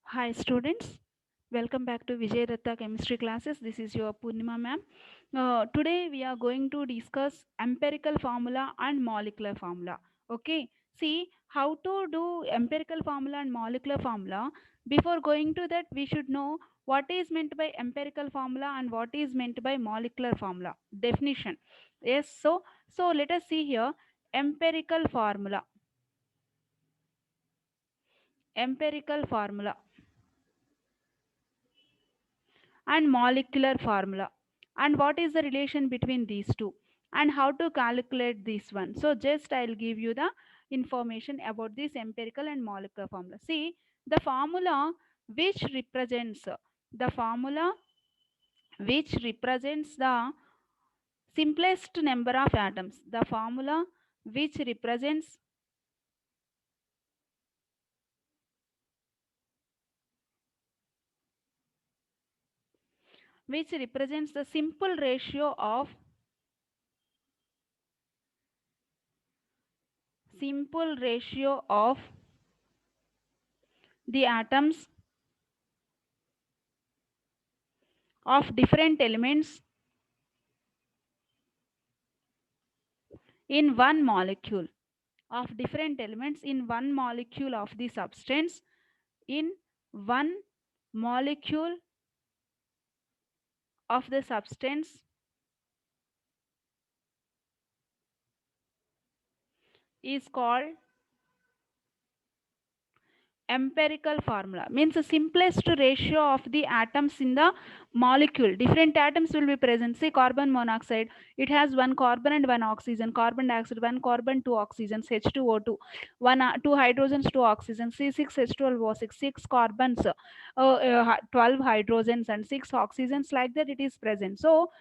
Hi students, welcome back to Vijay Datta chemistry classes. This is your Purnima ma'am. Today we are going to discuss empirical formula and molecular formula. Okay, see how to do empirical formula and molecular formula. Before going to that, we should know what is meant by empirical formula and what is meant by molecular formula. Definition. Yes, so let us see here empirical formula. Empirical formula and molecular formula, and what is the relation between these two and how to calculate this one. So just I'll give you the information about this empirical and molecular formula. See, the formula which represents the formula which represents the simplest number of atoms, the formula which represents the simple ratio of the atoms of different elements in one molecule, of different elements in one molecule of the substance, in one molecule of the substance is called empirical formula. Means the simplest ratio of the atoms in the molecule, different atoms will be present. Say carbon monoxide, it has one carbon and one oxygen. Carbon dioxide, one carbon, two oxygens, H2O2, one two hydrogens, two oxygens, C6H12O6, six carbons, 12 hydrogens and six oxygens, like that it is present. So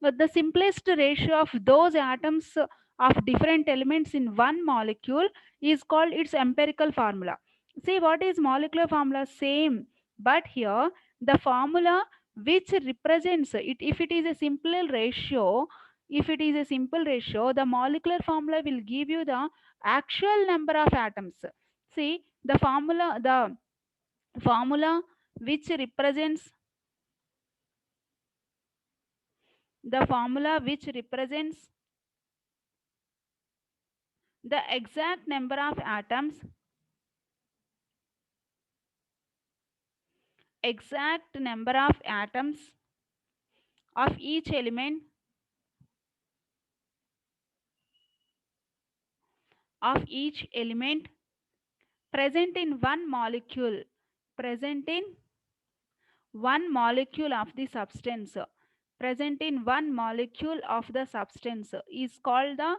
the simplest ratio of those atoms of different elements in one molecule is called its empirical formula. See, what is molecular formula? Same, but here the formula which represents it, if it is a simple ratio, the molecular formula will give you the actual number of atoms. See, the formula which represents the formula which represents the exact number of atoms of each element present in one molecule of the substance present in one molecule of the substance is called the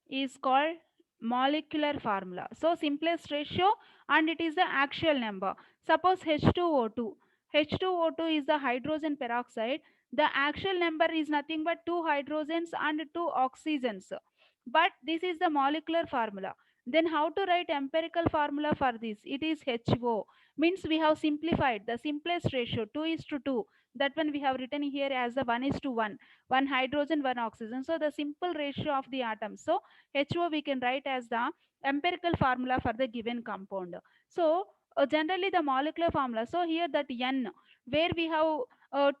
is called molecular formula. So simplest ratio, and it is the actual number. Suppose H2O2. H2O2 is the hydrogen peroxide. The actual number is nothing but two hydrogens and two oxygens. But this is the molecular formula. Then how to write empirical formula for this? It is HO. Means we have simplified the simplest ratio 2 is to 2. That one we have written here as the 1 is to 1. One hydrogen, one oxygen. So the simple ratio of the atoms. So HO we can write as the empirical formula for the given compound. So generally the molecular formula. So here that N, where we have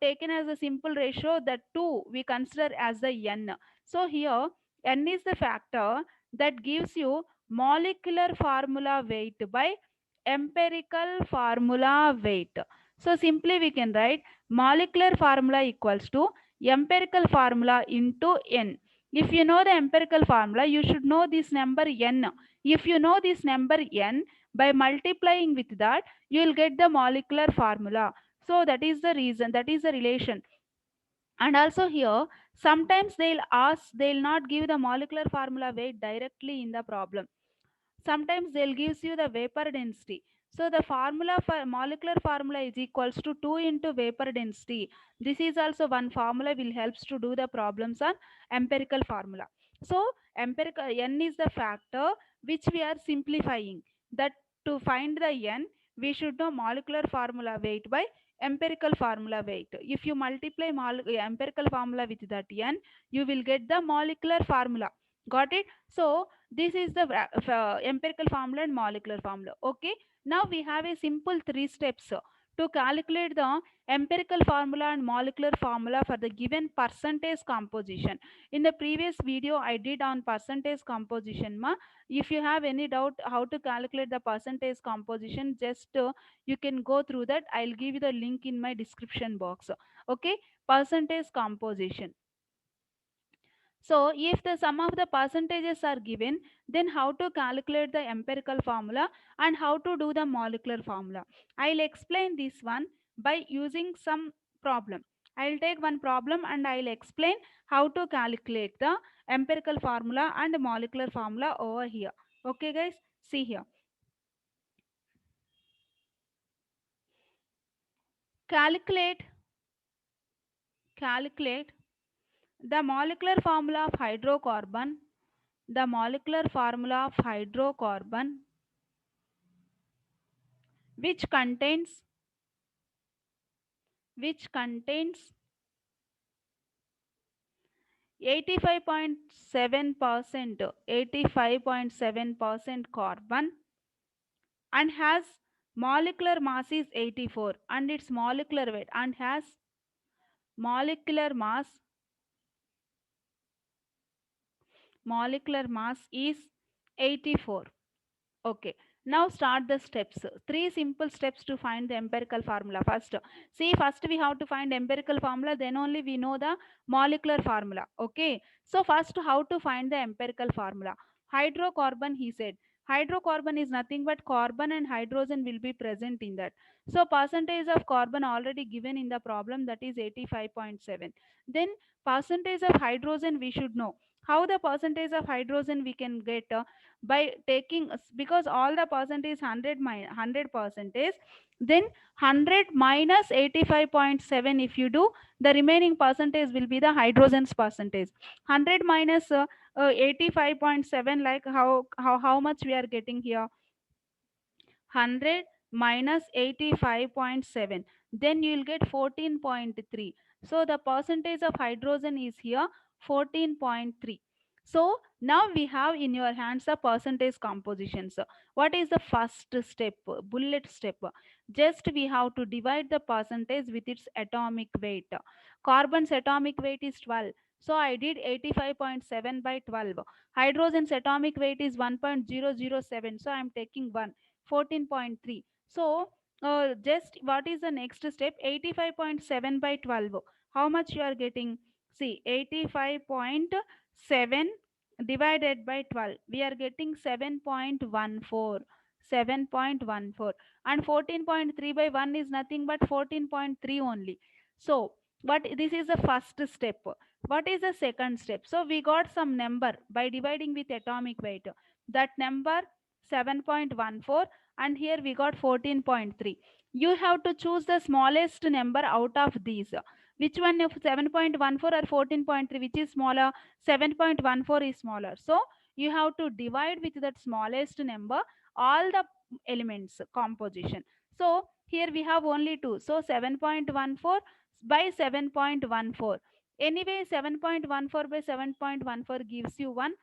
taken as a simple ratio, that 2 we consider as the N. So here N is the factor that gives you molecular formula weight by empirical formula weight. So simply we can write molecular formula equals to empirical formula into N. If you know the empirical formula, you should know this number N. If you know this number N, by multiplying with that, you will get the molecular formula. So that is the reason, that is the relation. And also here, sometimes they'll not give the molecular formula weight directly in the problem. Sometimes they'll gives you the vapor density. So the formula for molecular formula is equals to 2 into vapor density. This is also one formula will helps to do the problems on empirical formula. So empirical N is the factor which we are simplifying. That to find the N, we should know molecular formula weight by empirical formula weight. If you multiply empirical formula with that N, you will get the molecular formula. Got it? So this is the empirical formula and molecular formula. Okay. Now we have a simple three steps to calculate the empirical formula and molecular formula for the given percentage composition. In the previous video I did on percentage composition. If you have any doubt how to calculate the percentage composition, just you can go through that. I'll give you the link in my description box. Okay. Percentage composition. So, if the sum of the percentages are given, then how to calculate the empirical formula and how to do the molecular formula. I'll explain this one by using some problem. I'll take one problem and I'll explain how to calculate the empirical formula and molecular formula over here. Okay, guys, see here. Calculate, calculate the molecular formula of hydrocarbon, the molecular formula of hydrocarbon which contains which contains 85.7% 85.7% carbon and has molecular mass is 84 and its molecular weight and has molecular mass molecular mass is 84. Okay, now start the steps. Three simple steps to find the empirical formula. First we have to find empirical formula, then only we know the molecular formula. Okay, so first how to find the empirical formula? Hydrocarbon, he said. Hydrocarbon is nothing but carbon and hydrogen will be present in that. So percentage of carbon already given in the problem, that is 85.7. Then percentage of hydrogen we should know. How the percentage of hydrogen we can get? By taking, because all the percent is 100 percentage, then 100 minus 85.7 if you do, the remaining percentage will be the hydrogen's percentage. 100 minus 85.7, like how much we are getting here? 100 minus 85.7, then you will get 14.3. So the percentage of hydrogen is here 14.3. So now we have in your hands the percentage compositions. What is the first step? Bullet step. Just we have to divide the percentage with its atomic weight. Carbon's atomic weight is 12. So I did 85.7 by 12. Hydrogen's atomic weight is 1.007. So I am taking 1. 14.3. So, just what is the next step? 85.7 by 12. How much you are getting? See, 85.7 divided by 12. We are getting 7.14. 7.14. And 14.3 by 1 is nothing but 14.3 only. So, but this is the first step. What is the second step? So, we got some number by dividing with atomic weight. That number 7.14, and here we got 14.3. You have to choose the smallest number out of these. Which one of 7.14 or 14.3, which is smaller? 7.14 is smaller. So you have to divide with that smallest number all the elements composition. So here we have only two. So 7.14 by 7.14. Anyway, 7.14 by 7.14 gives you 1.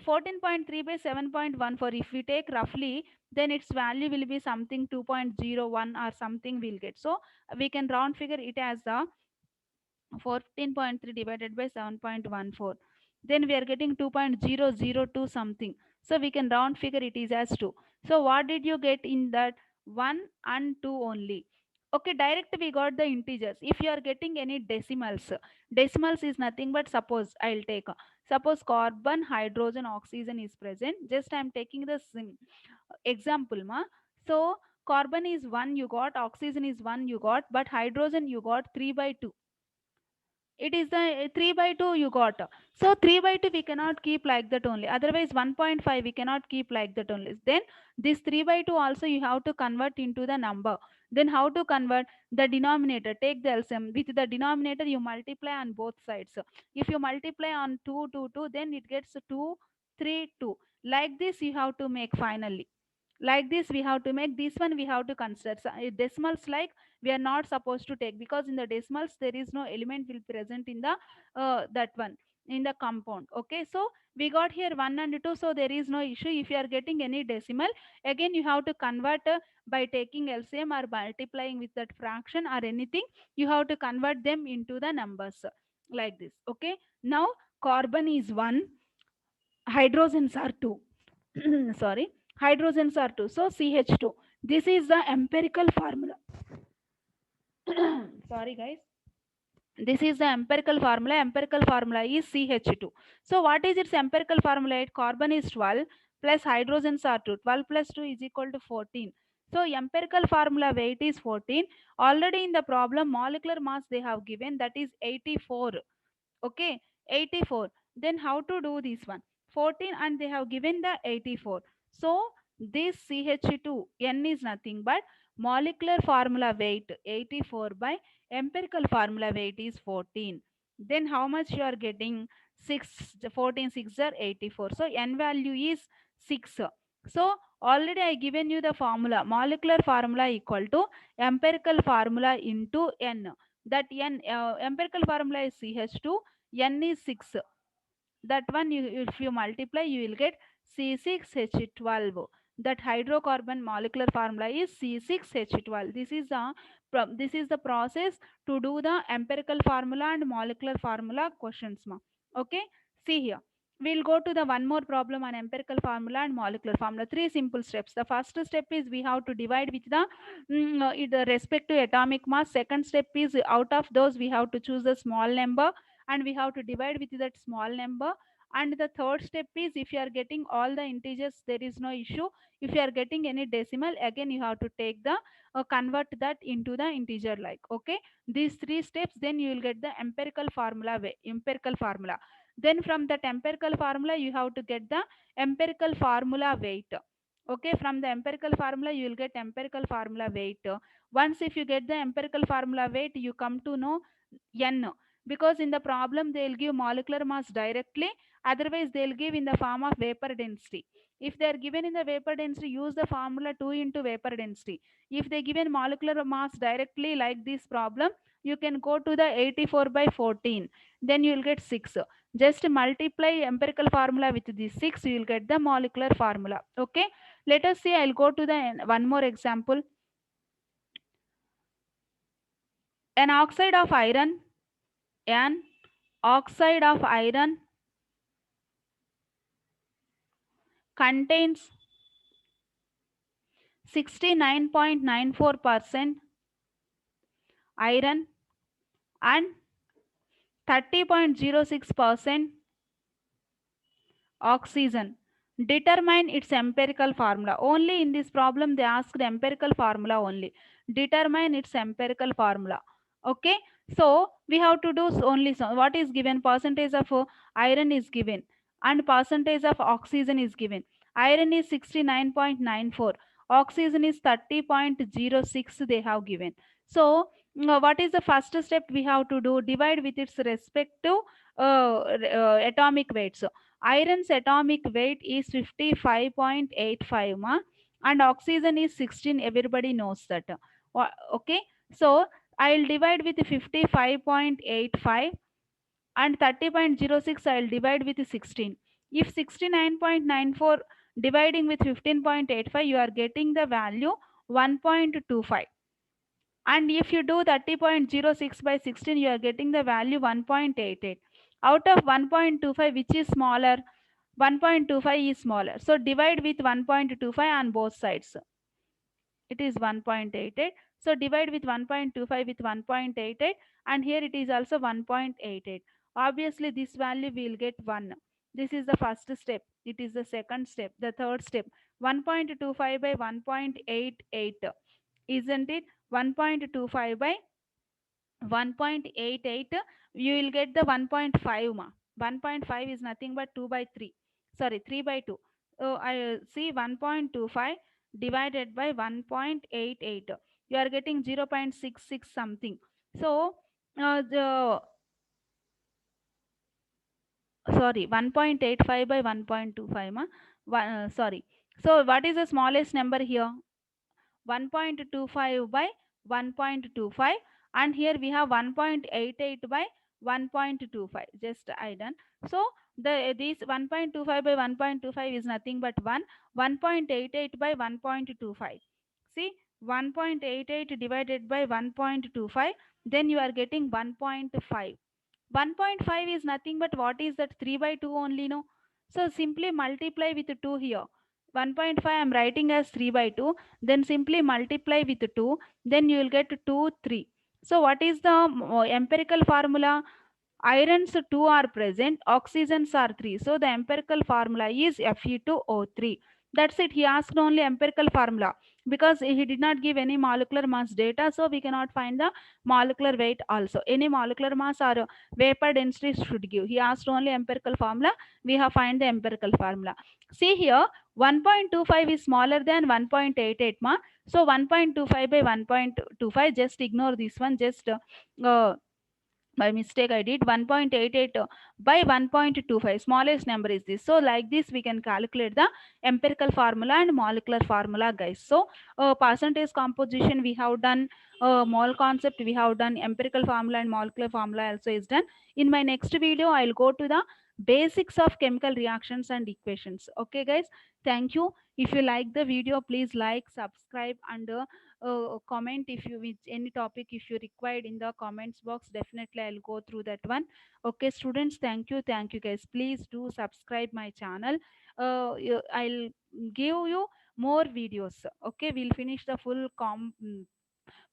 14.3 by 7.14, if we take roughly, then its value will be something 2.01 or something we'll get. So we can round figure it as the 14.3 divided by 7.14, then we are getting 2.002 something. So we can round figure it is as 2. So what did you get in that? 1 and 2 only. Okay, direct we got the integers. If you are getting any decimals, decimals is nothing but, suppose I'll take, suppose carbon, hydrogen, oxygen is present. Just I am taking the example, so carbon is 1 you got, oxygen is 1 you got, but hydrogen you got 3 by 2. It is the 3 by 2 you got. So 3 by 2 we cannot keep like that only, otherwise 1.5 we cannot keep like that only. Then this 3 by 2 also you have to convert into the number. Then how to convert? The denominator, take the LCM. With the denominator you multiply on both sides. If you multiply on 2 to 2, then it gets 2 3 2. Like this you have to make finally. Like this we have to make. This one we have to consider. So, decimals, like, we are not supposed to take, because in the decimals there is no element will present in the that one. in the compound. Okay, so we got here 1 and 2, so there is no issue. If you are getting any decimal, again you have to convert by taking LCM or multiplying with that fraction or anything. You have to convert them into the numbers like this. Okay, now carbon is 1, hydrogens are 2. Sorry, hydrogens are 2, so CH2. This is the empirical formula. Sorry guys, this is the empirical formula. Empirical formula is CH2. So what is its empirical formula? Carbon is 12 plus hydrogens are 2. 12 plus 2 is equal to 14. So empirical formula weight is 14. Already in the problem molecular mass they have given, that is 84. Okay, 84. Then how to do this one? 14 and they have given the 84. So this CH2 N is nothing but molecular formula weight 84 by empirical formula weight is 14. Then how much you are getting? 6, 14 6 are 84. So N value is 6. So already I given you the formula. Molecular formula equal to empirical formula into N. That N empirical formula is CH2, N is 6. That one you, if you multiply you will get C6H12. That hydrocarbon molecular formula is C6H12. This is the process to do the empirical formula and molecular formula questions ma. Okay, see here, we'll go to the one more problem on empirical formula and molecular formula. Three simple steps. The first step is we have to divide with the the respective atomic mass. Second step is out of those we have to choose the small number and we have to divide with that small number. And the third step is if you are getting all the integers there is no issue. If you are getting any decimal, again you have to take the convert that into the integer like. Okay, these three steps, then you will get the empirical formula empirical formula. Then from that empirical formula you have to get the empirical formula weight. Okay, from the empirical formula you will get empirical formula weight. Once if you get the empirical formula weight, you come to know N, because in the problem they'll give molecular mass directly, otherwise they'll give in the form of vapor density. If they are given in the vapor density, use the formula 2 into vapor density. If they given molecular mass directly like this problem, you can go to the 84 by 14, then you will get 6. Just multiply empirical formula with this 6, you will get the molecular formula. Okay, let us see, I'll go to the one more example. An oxide of iron, an oxide of iron contains 69.94% iron and 30.06% oxygen. Determine its empirical formula. Only in this problem they asked empirical formula only. Determine its empirical formula. Okay. So we have to do only what is given. Percentage of iron is given and percentage of oxygen is given. Iron is 69.94. Oxygen is 30.06 they have given. So what is the first step we have to do? Divide with its respective atomic weights. Iron's atomic weight is 55.85 ma, and oxygen is 16. Everybody knows that. Okay, so I'll divide with 55.85 and 30.06 I'll divide with 16. If 69.94 dividing with 15.85, you are getting the value 1.25. And if you do 30.06 by 16, you are getting the value 1.88. Out of 1.25, which is smaller? 1.25 is smaller. So divide with 1.25 on both sides. It is 1.88. So divide with 1.25 with 1.88, and here it is also 1.88. Obviously this value will get 1. This is the first step. It is the second step. The third step, 1.25 by 1.88, isn't it? 1.25 by 1.88, you will get the 1.5 ma. 1.5 is nothing but 2 by 3. Sorry, 3 by 2. So I see 1.25 divided by 1.88. You are getting 0.66 something. So the sorry, 1.85 by 1.25 ma. Sorry. So what is the smallest number here? 1.25 by 1.25, and here we have 1.88 by 1.25, just I done. So the this 1.25 by 1.25 is nothing but 1.88 by 1.25. See, 1.88 divided by 1.25, then you are getting 1.5. 1.5 is nothing but what is that, 3 by 2 only, no? So simply multiply with 2 here. 1.5 I am writing as 3 by 2, then simply multiply with 2, then you will get 2 3. So what is the empirical formula? Irons 2 are present, oxygens are 3. So the empirical formula is Fe2O3. That's it. He asked only empirical formula because he did not give any molecular mass data, so we cannot find the molecular weight also. Any molecular mass or vapor density should give. He asked only empirical formula. We have find the empirical formula. See here, 1.25 is smaller than 1.88 ma. So 1.25 by 1.25, just ignore this one. Just uh, by mistake I did 1.88 by 1.25, smallest number is this. So like this we can calculate the empirical formula and molecular formula, guys. So percentage composition we have done, mole concept we have done, empirical formula and molecular formula also is done. In my next video I'll go to the basics of chemical reactions and equations. Okay guys, thank you. If you like the video, please like, subscribe, and comment if you with any topic if you required in the comments box. Definitely I'll go through that one. Okay students, thank you guys. Please do subscribe my channel. I'll give you more videos. Okay, we'll finish the full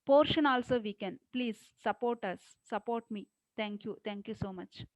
portion also. We can please support us, support me. Thank you so much.